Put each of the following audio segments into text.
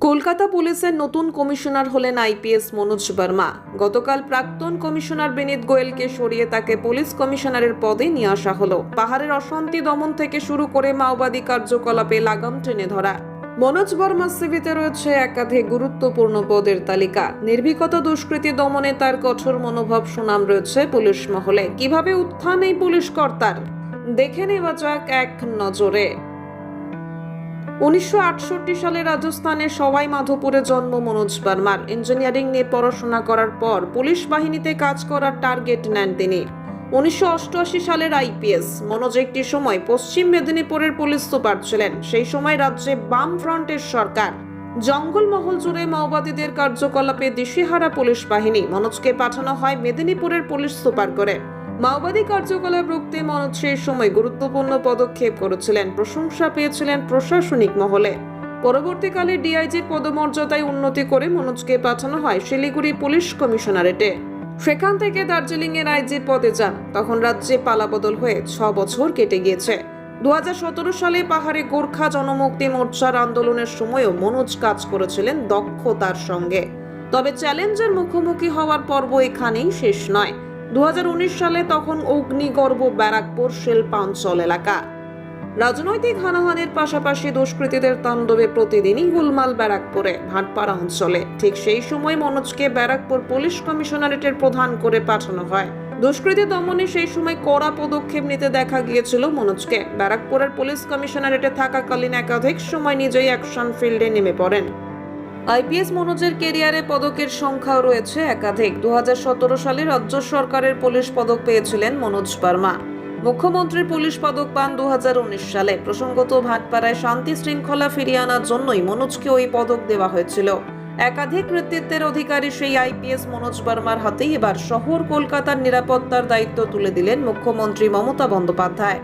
কলকাতা পুলিশের নতুন কমিশনার হলেন আইপিএস মনোজ বর্মা। গতকাল প্রাক্তন কমিশনার বিনীত গোয়েলকে সরিয়ে তাকে পুলিশ কমিশনারের পদে নিয়ে আসা হলো। পাহাড়ের অশান্তি দমন থেকে শুরু করে মাওবাদী কার্যকলাপে লাগাম টেনে ধরা মনোজ বর্মার সিভিতে রয়েছে একাধিক গুরুত্বপূর্ণ পদের তালিকা। নির্ভীকতা দুষ্কৃতী দমনে তার কঠোর মনোভাব সুনাম রয়েছে পুলিশ মহলে। কিভাবে উত্থান এই পুলিশ কর্তার, দেখে নেওয়া যাক এক নজরে। 1968 সালে রাজস্থানের সওয়াই মাধোপুরে জন্ম মনোজ বর্মার। ইঞ্জিনিয়ারিং নিয়ে পড়াশোনা করার পর পুলিশ বাহিনীতে কাজ করার টার্গেট নেন তিনি। 1988 সালের আইপিএস মনোজ একটি সময় পশ্চিম মেদিনীপুরের পুলিশ সুপার ছিলেন। সেই সময় রাজ্যে বাম ফ্রন্টের সরকার। জঙ্গলমহল জুড়ে মাওবাদীদের কার্যকলাপে দিশেহারা পুলিশ বাহিনী। মনোজকে পাঠানো হয় মেদিনীপুরের পুলিশ সুপার করে। মাওবাদী কার্যকলাপ রুখতে মনোজ সেই সময় গুরুত্বপূর্ণ পদক্ষেপ করেছিলেন। প্রশংসা পেয়েছিলেন প্রশাসনিক মহলে। পরবর্তীকালে ডিআইজির পদমর্যাদায় উন্নতি করে মনোজকে পাঠানো হয় শিলিগুড়ি পুলিশ কমিশনারেটে। সেখান থেকে দার্জিলিং এর আইজির পদে যান। তখন রাজ্যে পালাবদল হয়ে 6 বছর কেটে গিয়েছে। 2017 সালে পাহাড়ে গোর্খা জনমুক্তি মোর্চার আন্দোলনের সময়ও মনোজ কাজ করেছিলেন দক্ষতার সঙ্গে। তবে চ্যালেঞ্জের মুখোমুখি হওয়ার পর্ব এখানেই শেষ নয়। 2019 সালে তখন অগ্নিগর্ভ ব্যারাকপুর শিল্পাঞ্চল এলাকা। রাজনৈতিক হানাহানির পাশাপাশি দুষ্কৃতীদের তাণ্ডবে প্রতিদিনই গোলমাল ব্যারাকপুরে ভাটপাড়া অঞ্চলে। ঠিক সেই সময় মনোজকে ব্যারাকপুর পুলিশ কমিশনারেটের প্রধান করে পাঠানো হয়। দুষ্কৃতী দমনে সেই সময় কড়া পদক্ষেপ নিতে দেখা গিয়েছিল মনোজকে। ব্যারাকপুরের পুলিশ কমিশনারেটে থাকাকালীন একাধিক সময় নিজেই অ্যাকশন ফিল্ডে নেমে পড়েন। আইপিএস মনোজের কেরিয়ারে পদকের সংখ্যাও রয়েছে একাধিক। 2017 সালে রাজ্য সরকারের পুলিশ পদক পেয়েছিলেন মনোজ বর্মা। মুখ্যমন্ত্রীর পুলিশ পদক পান 2019 সালে। প্রসঙ্গত, ভাটপাড়ায় শান্তি শৃঙ্খলা ফিরিয়ে আনার জন্যই মনোজকে ওই পদক দেওয়া হয়েছিল। একাধিক কৃতিত্বের অধিকারী সেই আইপিএস মনোজ বর্মার হাতেই এবার শহর কলকাতার নিরাপত্তার দায়িত্ব তুলে দিলেন মুখ্যমন্ত্রী মমতা বন্দ্যোপাধ্যায়।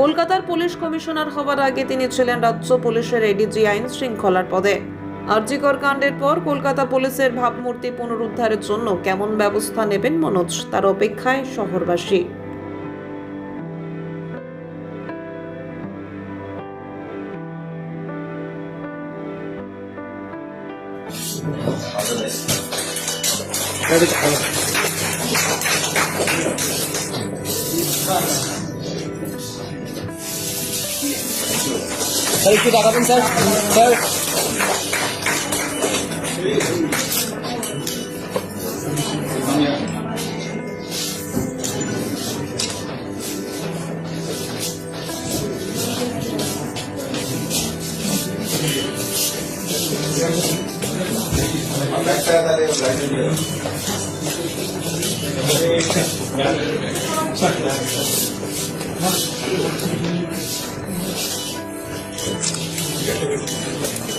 কলকাতার পুলিশ কমিশনার হওয়ার আগে তিনি ছিলেন রাজ্য পুলিশের এডিজি আইন শৃঙ্খলার পদে। আরজিকর কাণ্ডের পর কলকাতা পুলিশের ভাবমূর্তি পুনরুদ্ধারের জন্য কেমন ব্যবস্থা নেবেন মনোজ, তার অপেক্ষায় শহরবাসী। একটু টাকাবেন স্যার। Gracias.